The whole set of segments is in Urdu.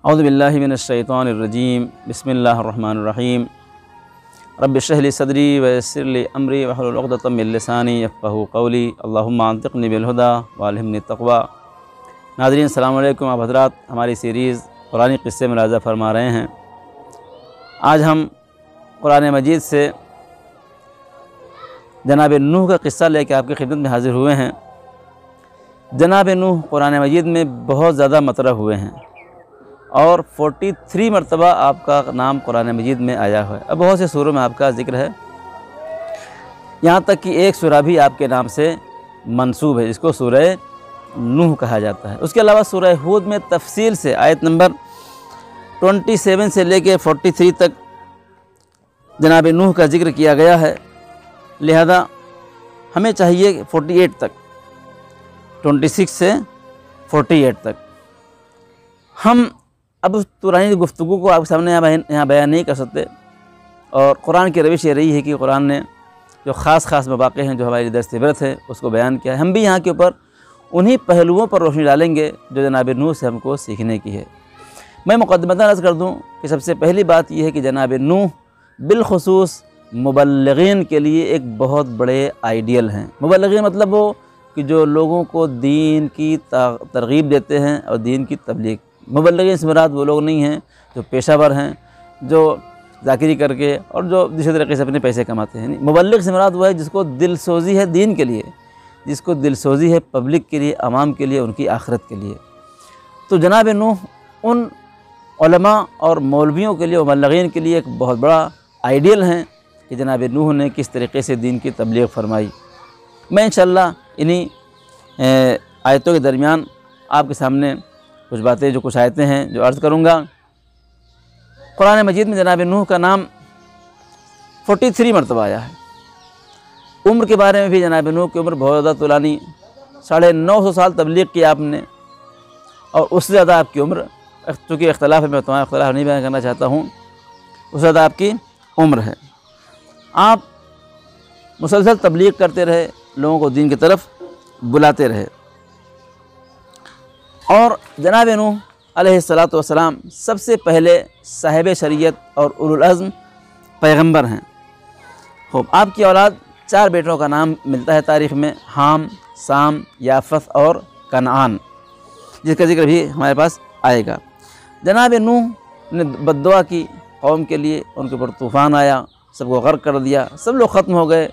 اعوذ باللہ من الشیطان الرجیم بسم اللہ الرحمن الرحیم رب اشرح لی صدری ویسر لی امری واحلل عقدۃ من لسانی یفقہوا قولی اللہم انطقنی بالہدی والہمنی التقوی۔ ناظرین السلام علیکم، آپ حضرات ہماری سیریز قرآنی قصے ملاحظہ فرما رہے ہیں۔ آج ہم قرآن مجید سے جناب نوح کا قصہ لے کے آپ کی خدمت میں حاضر ہوئے ہیں۔ جناب نوح قرآن مجید میں بہت زیادہ مطرح ہوئے ہیں اور 43 مرتبہ آپ کا نام قرآن مجید میں آیا ہوا ہے۔ اب بہت سے سوروں میں آپ کا ذکر ہے، یہاں تک کہ ایک سورہ بھی آپ کے نام سے منسوب ہے، جس کو سورہ نوح کہا جاتا ہے۔ اس کے علاوہ سورہ ہود میں تفصیل سے آیت نمبر 27 سے لے کے 43 تک جناب نوح کا ذکر کیا گیا ہے، لہذا ہمیں چاہیے کہ 48 تک، 26 سے 48 تک ہم اب پرانی گفتگو کو آپ کے سامنے یہاں بیان نہیں کر سکتے، اور قرآن کی روش یہ رہی ہے کہ قرآن نے جو خاص مواقع ہیں جو ہماری درس عبرت ہے اس کو بیان کیا ہے۔ ہم بھی یہاں کے اوپر انہی پہلوؤں پر روشنی ڈالیں گے جو جناب نوح سے ہم کو سیکھنے کی ہے۔ میں مقدمتاً عرض کر دوں کہ سب سے پہلی بات یہ ہے کہ جناب نوح بالخصوص مبلغین کے لیے ایک بہت بڑے آئیڈیل ہیں۔ مبلغین مطلب وہ کہ جو لوگوں کو دین کی ترغیب دیتے ہیں اور دین کی تبلیغ۔ مبلغین سے مراد وہ لوگ نہیں ہیں جو پیشہ ور ہیں، جو ذاکری کر کے اور جو دوسرے طریقے سے اپنے پیسے کماتے ہیں۔ مبلغ سے مراد وہ ہے جس کو دل سوزی ہے دین کے لیے، جس کو دل سوزی ہے پبلک کے لیے، عوام کے لیے، ان کی آخرت کے لیے۔ تو جناب نوح ان علماء اور مولویوں کے لیے، مبلغین کے لیے ایک بہت بڑا آئیڈیل ہیں کہ جناب نوح نے کس طریقے سے دین کی تبلیغ فرمائی۔ میں انشاءاللہ انہی آیتوں کے درمیان آپ کے سامنے کچھ باتیں، جو کچھ آیتیں ہیں جو عرض کروں گا۔ قرآن مجید میں جناب نوح کا نام 43 مرتبہ آیا ہے۔ عمر کے بارے میں بھی جناب نوح کی عمر بہت زیادہ طولانی، 950 سال تبلیغ کی آپ نے، اور اس سے زیادہ آپ کی عمر، چونکہ اختلاف ہے، میں تمام اختلاف نہیں بیان کرنا چاہتا ہوں، اس سے زیادہ آپ کی عمر ہے۔ آپ مسلسل تبلیغ کرتے رہے، لوگوں کو دین کی طرف بلاتے رہے، اور جناب نوح علیہ السلام سب سے پہلے صاحب شریعت اور اولو العزم پیغمبر ہیں۔ خوب، آپ کی اولاد 4 بیٹوں کا نام ملتا ہے تاریخ میں، حام، سام، یافث اور کنعان، جس کا ذکر بھی ہمارے پاس آئے گا۔ جناب نوح نے بد دعا کی قوم کے لیے، ان کے اوپر طوفان آیا، سب کو غرق کر دیا، سب لوگ ختم ہو گئے،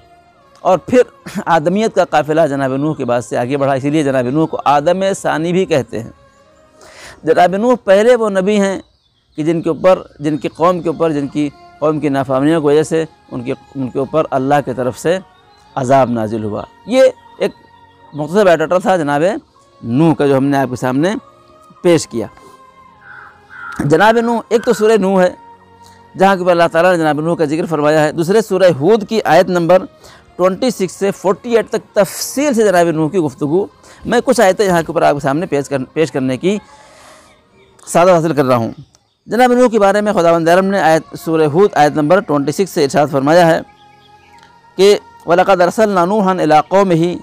اور پھر آدمیت کا قافلہ جناب نوح کے بعد سے آگے بڑھا، اسی لیے جناب نوح کو آدم ثانی بھی کہتے ہیں۔ جناب نوح پہلے وہ نبی ہیں کہ جن کی قوم کی نافرمانیوں کی وجہ سے ان کے اوپر اللہ کی طرف سے عذاب نازل ہوا۔ یہ ایک مختصر بایوڈاٹا تھا جناب نوح کا، جو ہم نے آپ کے سامنے پیش کیا۔ جناب نوح، ایک تو سورہ نوح ہے جہاں کہ اللہ تعالیٰ نے جناب نوح کا ذکر فرمایا ہے، دوسرے سورہ ہود کی آیت نمبر 26 سے 48 تک تفصیل سے جناب نوح کی گفتگو۔ میں کچھ آیتیں یہاں کے اوپر آپ کے سامنے پیش کرنے کی سعادت حاصل کر رہا ہوں۔ جناب نوح کے بارے میں خداوند عالم نے سورہ ہود آیت نمبر 26 سے ارشاد فرمایا ہے کہ وَلَقَدْ أَرْسَلْنَا نُوحًا إِلَىٰ قَوْمِهِ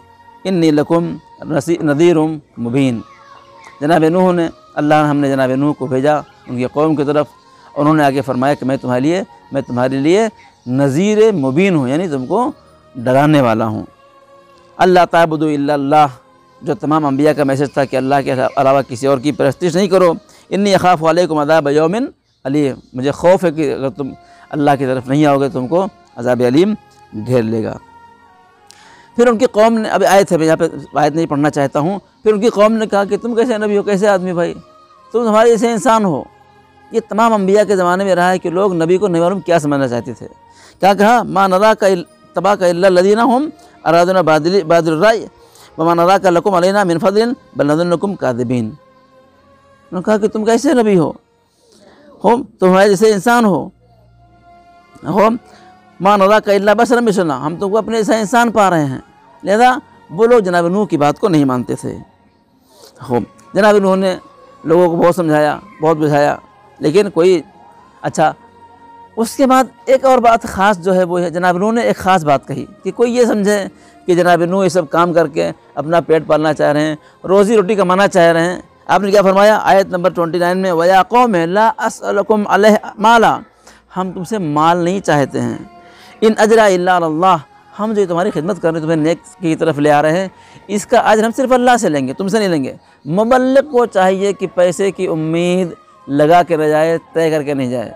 إِنِّي لَكُمْ نَذِيرٌ مُبِينٌ۔ جناب نوح نے، ہم نے جناب نوح کو بھیجا ان کی قوم کی طرف، انہوں نے آگے فرمایا کہ میں تمہارے لیے نذیر مبین ہوں، یعنی تم کو ڈرانے والا ہوں۔ اللہ تعبدوا الا اللہ، جو تمام انبیاء کا میسج تھا کہ اللہ کے علاوہ کسی اور کی پرستش نہیں کرو۔ انی اخاف علیکم عذاب یوم علیم، مجھے خوف ہے کہ اگر تم اللہ کی طرف نہیں آؤ گے تم کو عذاب علیم گھیر لے گا۔ پھر ان کی قوم نے، اب آیت ہے، میں یہاں پہ آیت نہیں پڑھنا چاہتا ہوں، پھر ان کی قوم نے کہا کہ تم کیسے نبی ہو، کیسے آدمی بھائی، تم ہمارے جیسے انسان ہو۔ یہ تمام انبیاء کے زمانے میں رہا ہے کہ لوگ نبی کو نہیں معلوم کیا سمجھنا چاہتے تھے۔ کیا کہا؟ ما نراک تباک الا الذین هم ارادنا بادل الرأی وما نراک لکم علینا من فضل بل نظنکم کاذبین۔ انہوں نے کہا کہ تم کیسے نبی ہو، تم ہمارے جیسے انسان ہو، ما نراک الا بشرا مثلنا، ہم تم کو اپنے جیسا انسان پا رہے ہیں۔ لہذا وہ لوگ جناب نوح کی بات کو نہیں مانتے تھے۔ جناب نوح نے لوگوں کو بہت سمجھایا، بہت بجھایا، لیکن کوئی اچھا۔ اس کے بعد ایک اور بات خاص جو ہے وہ ہے، جناب نوح نے ایک خاص بات کہی کہ کوئی یہ سمجھے کہ جناب نوح یہ سب کام کر کے اپنا پیٹ پالنا چاہ رہے ہیں، روزی روٹی کمانا چاہ رہے ہیں، آپ نے کیا فرمایا آیت نمبر 29 میں وَيَا قَوْمِ لَا أَسْأَلُكُمْ عَلَيْهِ مَالًا، ہم تم سے مال نہیں چاہتے ہیں، ان اجرا الا علی اللہ، ہم جو تمہاری خدمت کر رہے ہیں، تمہیں نیک کی طرف لے آ رہے ہیں، اس کا اجر ہم صرف اللہ سے لیں گے، تم سے نہیں لیں گے۔ مبلغ کو چاہیے کہ پیسے کی امید لگا کے نہ جائے، طے کر کے نہیں جائے،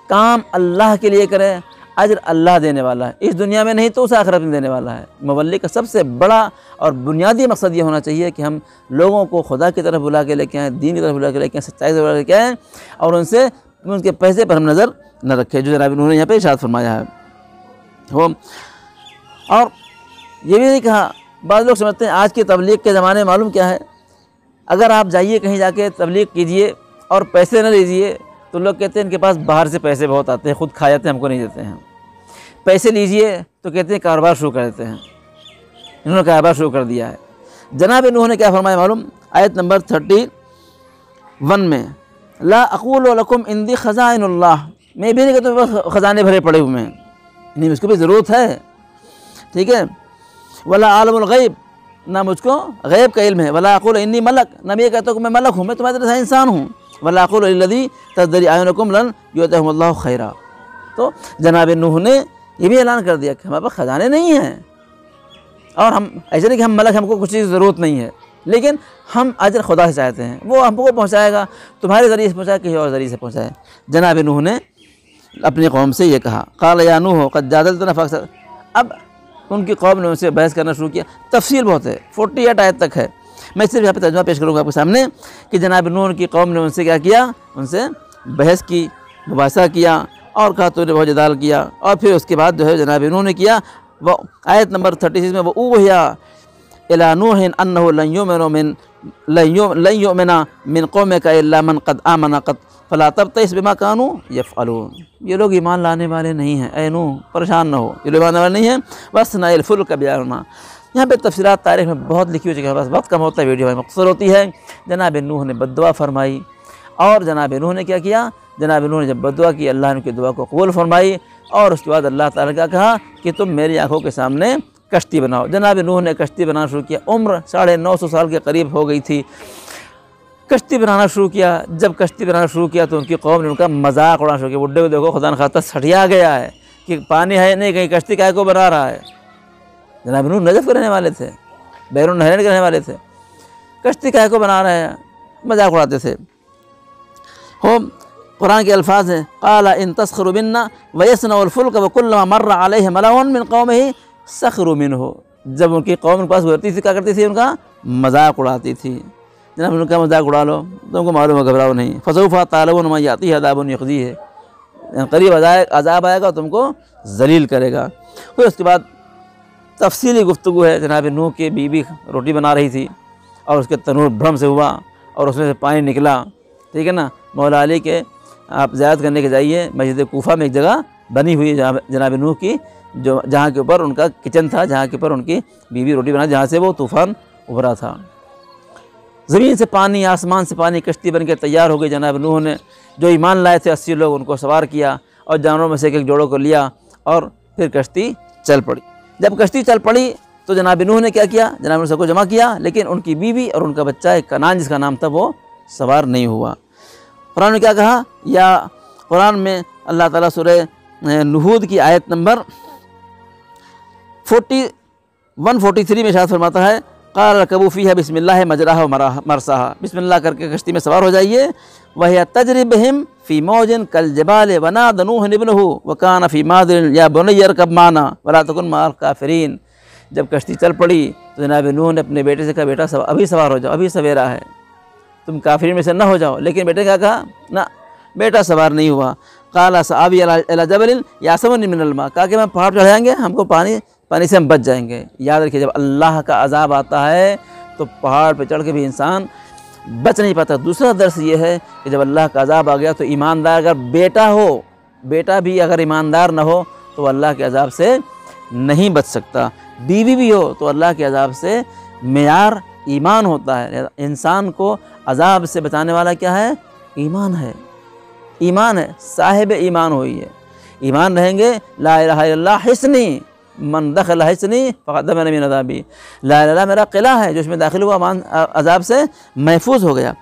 کام اللہ کے لیے کرے، اجر اللہ دینے والا ہے، اس دنیا میں نہیں تو اس آخرت میں دینے والا ہے۔ مبلغ کا سب سے بڑا اور بنیادی مقصد یہ ہونا چاہیے کہ ہم لوگوں کو خدا کی طرف بلا کے لے کے آئیں، دین کی طرف بلا کے لے کے آئیں، سچائی سے بلا کے لے کے آئیں، اور ان کے پیسے پر ہم نظر نہ رکھیں، جو جناب انہوں نے یہاں پہ ارشاد فرمایا ہے۔ اور یہ بھی نہیں کہا، بعض لوگ سمجھتے ہیں آج کی تبلیغ کے زمانے میں معلوم کیا ہے، اگر آپ جائیے کہیں جا کے تبلیغ کیجئے اور پیسے نہ لیجئے تو لوگ کہتے ہیں ان کے پاس باہر سے پیسے بہت آتے ہیں، خود کھا جاتے ہیں، ہم کو نہیں دیتے ہیں۔ پیسے لیجئے تو کہتے ہیں کاروبار شروع کر دیتے ہیں، انہوں نے کاروبار شروع کر دیا ہے۔ جناب نوح نے کیا فرمایا معلوم؟ آیت نمبر 31 میں لا اقول لکم عندی خزائن اللہ، میں بھی نہیں کہتا بس خزانے بھرے پڑے ہوئے ہیں، نہیں، اس کو بھی ضرورت ہے، ٹھیک ہے۔ ولا عالم الغیب، نہ مجھ کو غیب کا علم ہے۔ ولا اقول انی ملک، نہ میں یہ کہتا ہوں کہ میں ملک ہوں، میں تمہاری طرح انسان ہوں۔ ولا اقول للذی تزدری اعینکم لن یؤتیہم اللہ خیرا۔ تو جناب نوح نے یہ بھی اعلان کر دیا کہ ہمارے پاس خزانے نہیں ہیں، اور ہم ایسے نہیں کہ ہم ملک، ہم کو کچھ چیز کی ضرورت نہیں ہے، لیکن ہم اجر خدا سے چاہتے ہیں، وہ ہم کو پہنچائے گا، تمہارے ذریعے سے پہنچائے، کسی اور ذریعے سے پہنچائے۔ جناب نوح نے اپنی قوم سے یہ کہا، قال یا نوح قد جادلتنا فاکثر۔ اب ان کی قوم نے ان سے بحث کرنا شروع کیا، تفصیل بہت ہے، 48 آیت تک ہے، میں صرف یہاں پہ ترجمہ پیش کروں گا آپ کے سامنے کہ جناب نوح کی قوم نے ان سے کیا کیا، ان سے بحث کی، مباحثہ کیا، اور کہا تو نے بہت جدال کیا، اور پھر اس کے بعد جو ہے جناب نوح نے کیا، وہ آیت نمبر 36 میں وَأُوحِیَ إِلَىٰ نُوحٍ أَنَّهُ لَن يُؤْمِنَ مِنْ قَوْمِكَ إِلَّا مَنْ قَدْ آمَنَ قَدْ فَلَا تَبْتَئِسْ بِمَا كَانُوا يَفْعَلُونَ۔ یہ لوگ ایمان لانے والے نہیں ہیں، اے نوح پریشان نہ ہو، یہ لوگ ایمان لانے والے نہیں ہیں۔ وَاصْنَعِ الْفُلْكَ بِأَعْيُنِنَا، یہاں پہ تفصیلات تاریخ میں بہت لکھی ہو چکی ہے، بس وقت کم ہوتا ہے، ویڈیو میں مختصر ہوتی ہے۔ جناب نوح نے بد دعا فرمائی، اور جناب نوح نے کیا کیا، جناب نوح نے جب بد دعا کی، اللہ نے ان کی دعا کو قبول فرمائی، اور اس کے بعد اللہ تعالیٰ نے کیا کہا کہ تم میری آنکھوں کے سامنے کشتی بناؤ۔ جناب نوح نے کشتی بنانا شروع کیا، عمر 950 سال کے قریب ہو گئی تھی، کشتی بنانا شروع کیا۔ جب کشتی بنانا شروع کیا تو ان کی قوم نے ان کا مذاق اڑانا شروع کیا، بڈھے کو دیکھو خدا نخواستہ سٹیا گیا ہے کہ پانی ہے نہیں، کہیں کشتی کائے کو بنا رہا ہے۔ جناب نوح نجف کے رہنے والے تھے، بیرون نہرین کے رہنے والے تھے، کشتی کائے کو بنا رہے ہیں، مذاق اڑاتے تھے۔ قرآن کے الفاظ ہیں قال ان تسخروا منا ويصنع الفلك وكلما مر عليه ملأ من قومه سخروا منه، جب ان کی قوم ان کے پاس گزرتی تھی کیا کرتی تھی، ان کا مذاق اڑاتی تھی۔ جناب ان کا مذاق اڑا لو، تم کو معلوم ہے، گھبراؤ نہیں۔ فسوف تعلمون من یأتیہ عذاب یخزیہ، قریب عذاب آئے گا تم کو ذلیل کرے گا۔ پھر اس کے بعد تفصیلی گفتگو ہے، جناب نوح کی بیوی روٹی بنا رہی تھی اور اس کے تنور بھرم سے ہوا اور اس میں سے پانی نکلا، ٹھیک ہے نا۔ مولا علی کے آپ زیارت کرنے کے جائیے، مسجد کوفہ میں ایک جگہ بنی ہوئی ہے جناب نوح کی، جو جہاں کے اوپر ان کا کچن تھا، جہاں کے اوپر ان کی بیوی روٹی بنا، جہاں سے وہ طوفان ابھرا تھا۔ زمین سے پانی، آسمان سے پانی، کشتی بن کے تیار ہو گئی۔ جناب نوح نے جو ایمان لائے تھے 80 لوگ، ان کو سوار کیا اور جانوروں میں سے ایک جوڑوں کو لیا، اور پھر کشتی چل پڑی۔ جب کشتی چل پڑی تو جناب نوح نے کیا کیا، جناب نوح سب کو جمع کیا، لیکن ان کی بیوی اور ان کا بچہ ایک کنعان جس کا نام تھا وہ سوار نہیں ہوا۔ قرآن نے کیا کہا، یا قرآن میں اللہ تعالیٰ سورہ نحود کی آیت نمبر 143 میں ارشاد فرماتا ہے قال اركبوا فيها بسم الله مجراها ومرساها، بسم اللہ کر کے کشتی میں سوار ہو جائیے۔ وهي تجري بهم في موج كالجبال ونادى نوح ابنه وكان في معذر يا بني اركب معنا ولا تكن مع الكافرين۔ جب کشتی چل پڑی تو جناب نوح نے اپنے بیٹے سے کہا، بیٹا ابھی سوار ہو جاؤ، ابھی سویرا ہے، تم کافرین میں سے نہ ہو جاؤ۔ لیکن بیٹے نے کہا نہ، بیٹا سوار نہیں ہوا۔ قال سآوي إلى جبل يعصمني من الماء، کہا کہ میں پہاڑ چڑھ جائیں گے، ہم کو پانی سے ہم بچ جائیں گے۔ یاد رکھیے جب اللہ کا عذاب آتا ہے تو پہاڑ پہ چڑھ کے بھی انسان بچ نہیں پاتا۔ دوسرا درس یہ ہے کہ جب اللہ کا عذاب آ گیا تو ایماندار اگر بیٹا ہو، بیٹا بھی اگر ایماندار نہ ہو تو اللہ کے عذاب سے نہیں بچ سکتا، بیوی بھی ہو تو اللہ کے عذاب سے معیار ایمان ہوتا ہے۔ انسان کو عذاب سے بچانے والا کیا ہے؟ ایمان ہے، ایمان ہے، صاحب ایمان ہوئی ہے۔ ایمان رہیں گے، لا الہ الا اللہ حسنی، من دخل حصنی فقد امن من عذابی، لا الہ میرا قلعہ ہے، جو اس میں داخل ہوا عذاب سے محفوظ ہو گیا۔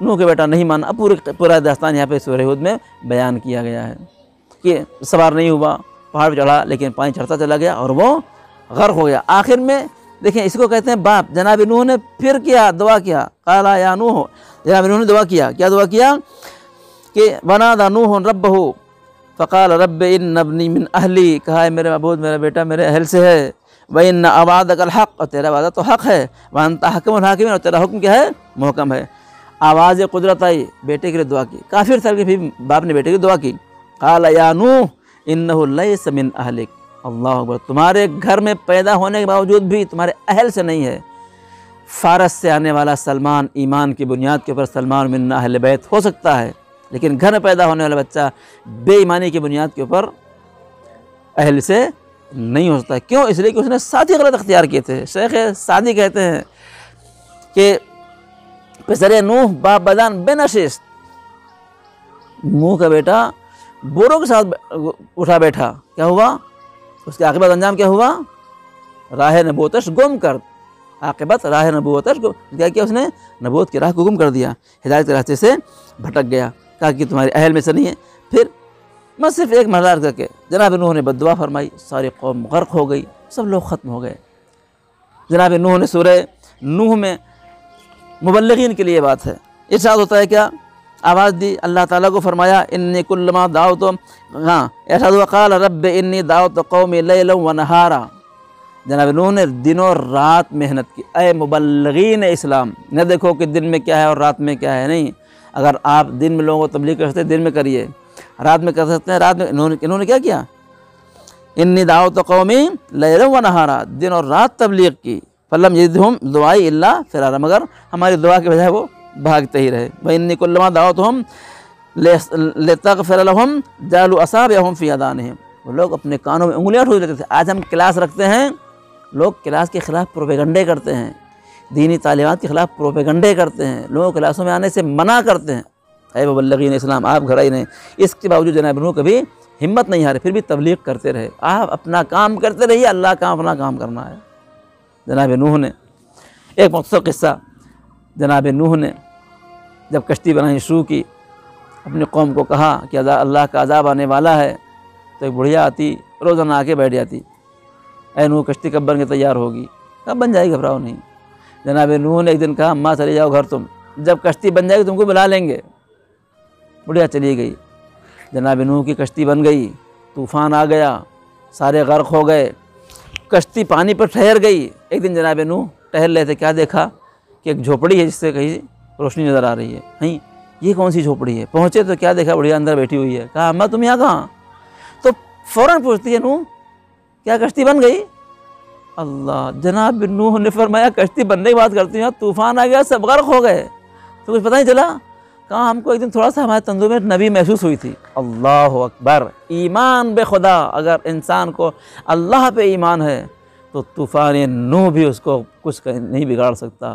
نوح کے بیٹا نہیں مانا۔ اب پورا داستان یہاں پہ سورہ ہود میں بیان کیا گیا ہے کہ سوار نہیں ہوا، پہاڑ پہ چڑھا لیکن پانی چڑھتا چلا گیا اور وہ غرق ہو گیا۔ آخر میں دیکھیں اس کو کہتے ہیں باپ، جناب نوح نے پھر کیا دعا کیا، قال یا نوح، جناب نوح نے دعا کیا، کیا دعا کیا کہ ونادى نوح ربہ فقال رب ان ابنی من اہلی، کہا ہے میرے معبود میرا بیٹا میرے اہل سے ہے، وان وعدک الحق، اور تیرا وعدہ تو حق ہے، وانت احکم الحاکمین، اور تیرا حکم کیا ہے محکم ہے۔ آواز قدرت آئی، بیٹے کے لیے دعا کی، کافر تھا کہ پھر باپ نے بیٹے کی دعا کی، قال یا نوح انہ لیس من اہلک، اللہ اکبر، تمہارے گھر میں پیدا ہونے کے باوجود بھی تمہارے اہل سے نہیں ہے۔ فارس سے آنے والا سلمان ایمان کی بنیاد کے اوپر سلمان من اہل بیت ہو سکتا ہے، لیکن گھر میں پیدا ہونے والا بچہ بے ایمانی کی بنیاد کے اوپر اہل سے نہیں ہو سکتا۔ کیوں؟ اس لیے کہ اس نے ساتھی غلط اختیار کیے تھے۔ شیخ سعدی کہتے ہیں کہ پسر نوح با بدن بنشست، نوح کا بیٹا بوروں کے ساتھ اٹھا بیٹھا، کیا ہوا؟ اس کے عاقبت انجام کیا ہوا؟ راہ نبوتش گم کر، عاقبت راہ نبوتش گم، کیا کیا اس نے؟ نبوت کی راہ کو گم کر دیا، ہدایت کے راستے سے بھٹک گیا، کہا کہ تمہارے اہل میں سے نہیں ہے۔ پھر بس صرف ایک مرحلہ کر کے جناب نوح نے بد دعا فرمائی، ساری قوم غرق ہو گئی، سب لوگ ختم ہو گئے۔ جناب نوح نے سورہ نوح میں مبلغین کے لیے بات ہے، ارشاد ہوتا ہے کیا؟ آواز دی اللہ تعالیٰ کو، فرمایا انی کلما دعوت، ہاں ارشاد ہوا قال رب انی دعوت قومی لیلا و نہارا، جناب نوح نے دن اور رات محنت کی۔ اے مبلغین اسلام، نہ دیکھو کہ دن میں کیا ہے اور رات میں کیا ہے، نہیں، اگر آپ دن میں لوگوں کو تبلیغ کر سکتے ہیں دن میں کریے، رات میں کر سکتے ہیں رات میں۔ انہوں نے کیا کیا؟ انی دعوت قومی لیلا و نہارا، دن اور رات تبلیغ کی، فلم یزدہم دعائی الا فرارا، مگر ہماری دعا کے بجائے وہ بھاگتے ہی رہے۔ وَإِنِّي كُلَّمَا دَعَوْتُهُمْ لِتَغْفِرَ لَهُمْ جَعَلُوا أَصَابِعَهُمْ فِي آذَانِهِمْ، وہ لوگ اپنے کانوں میں انگلیاں ٹھوس لیتے تھے۔ آج ہم کلاس رکھتے ہیں، لوگ کلاس کے خلاف پروپیگنڈے کرتے ہیں، دینی تعلیمات کے خلاف پروپیگنڈے کرتے ہیں، لوگوں کو کلاسوں میں آنے سے منع کرتے ہیں۔ اے مبلغین اسلام، آپ گھر آئی نہیں، اس کے باوجود جناب نوح کبھی ہمت نہیں ہارے، پھر بھی تبلیغ کرتے رہے۔ آپ اپنا کام کرتے رہیے، اللہ کا اپنا کام کرنا ہے۔ جناب نوح نے ایک مختصر قصہ، جناب نوح نے جب کشتی بنانی شروع کی، اپنی قوم کو کہا کہ اللہ کا عذاب آنے والا ہے، تو ایک بڑھیا آتی روزانہ آ کے بیٹھ جاتی، اے نوح کشتی کب بن کے تیار ہوگی؟ کب بن جائے گی، گھبراؤ نہیں۔ جناب نوح نے ایک دن کہا اماں چلی جاؤ گھر، تم جب کشتی بن جائے گی تم کو بلا لیں گے۔ بڑھیا چلی گئی، جناب نوح کی کشتی بن گئی، طوفان آ گیا، سارے غرق ہو گئے، کشتی پانی پر ٹھہر گئی۔ ایک دن جناب نوح ٹہل رہے تھے، کیا دیکھا کہ ایک جھوپڑی ہے جس سے کہیں روشنی نظر آ رہی ہے، نہیں یہ کون سی جھوپڑی ہے؟ پہنچے تو کیا دیکھا، بڑھیا اندر بیٹھی ہوئی ہے۔ کہا اماں تم یہاں کہاں؟ تو فوراً پوچھتی ہے نوح کیا کشتی بن گئی؟ اللہ، جناب نوح نے فرمایا کشتی بننے کی بات کرتی ہوں، طوفان آ گیا، سب غرق ہو گئے، تو کچھ پتہ نہیں چلا؟ کہاں ہم کو ایک دن تھوڑا سا ہمارے تندور میں نبی محسوس ہوئی تھی۔ اللہ اکبر، ایمان بے خدا، اگر انسان کو اللہ پہ ایمان ہے تو طوفان نوح بھی اس کو کچھ نہیں بگاڑ سکتا۔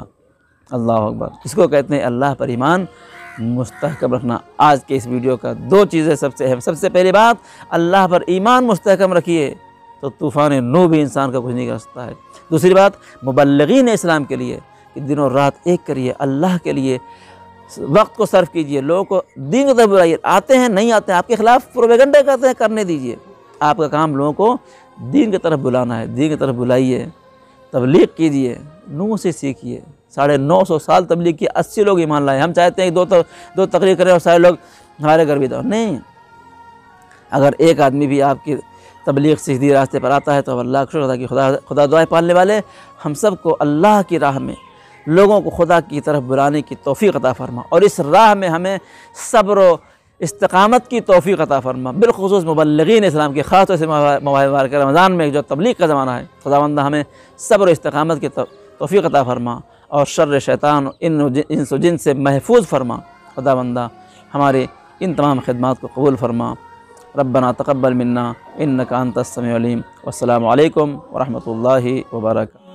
اللہ اکبر، اس کو کہتے ہیں اللہ پر ایمان مستحکم رکھنا۔ آج کے اس ویڈیو کا دو چیزیں سب سے اہم، سب سے پہلی بات اللہ پر ایمان مستحکم رکھیے تو طوفان نوح بھی انسان کا کچھ نہیں کر سکتا ہے۔ دوسری بات مبلغین اسلام کے لیے کہ دن اور رات ایک کریے، اللہ کے لیے وقت کو صرف کیجئے، لوگوں کو دین کی طرف بلائیے، آتے ہیں نہیں آتے ہیں آپ کے خلاف پروپیگنڈے کرتے ہیں، کرنے دیجئے۔ آپ کا کام لوگوں کو دین کی طرف بلانا ہے، دین کی طرف بلائیے، تبلیغ کیجئے، نوح سے سیکھیے۔ 950 سال تبلیغ کی، 80 لوگ ایمان لائے۔ ہم چاہتے ہیں کہ دو تقریر کریں اور سارے لوگ ہمارے گھر بھی دو، نہیں، اگر ایک آدمی بھی آپ کی تبلیغ سیدھی راستے پر آتا ہے تو اللہ کا شکر ادا کہ خدا دعائیں پالنے والے ہم سب کو اللہ کی راہ میں لوگوں کو خدا کی طرف بلانے کی توفیق عطا فرما، اور اس راہ میں ہمیں صبر و استقامت کی توفیق عطا فرما، بالخصوص مبلغین اسلام کے، خاص طور سے ماہ مبارک رمضان میں جو تبلیغ کا زمانہ ہے، خداوندہ ہمیں صبر و استقامت کی توفیق عطا فرما اور شر شیطان انس و جن سے محفوظ فرما۔ خداوندہ ہمارے ان تمام خدمات کو قبول فرما۔ ربنا تقبل منا انک انت السمیع العلیم، والسلام علیکم ورحمۃ اللہ وبرکاتہ۔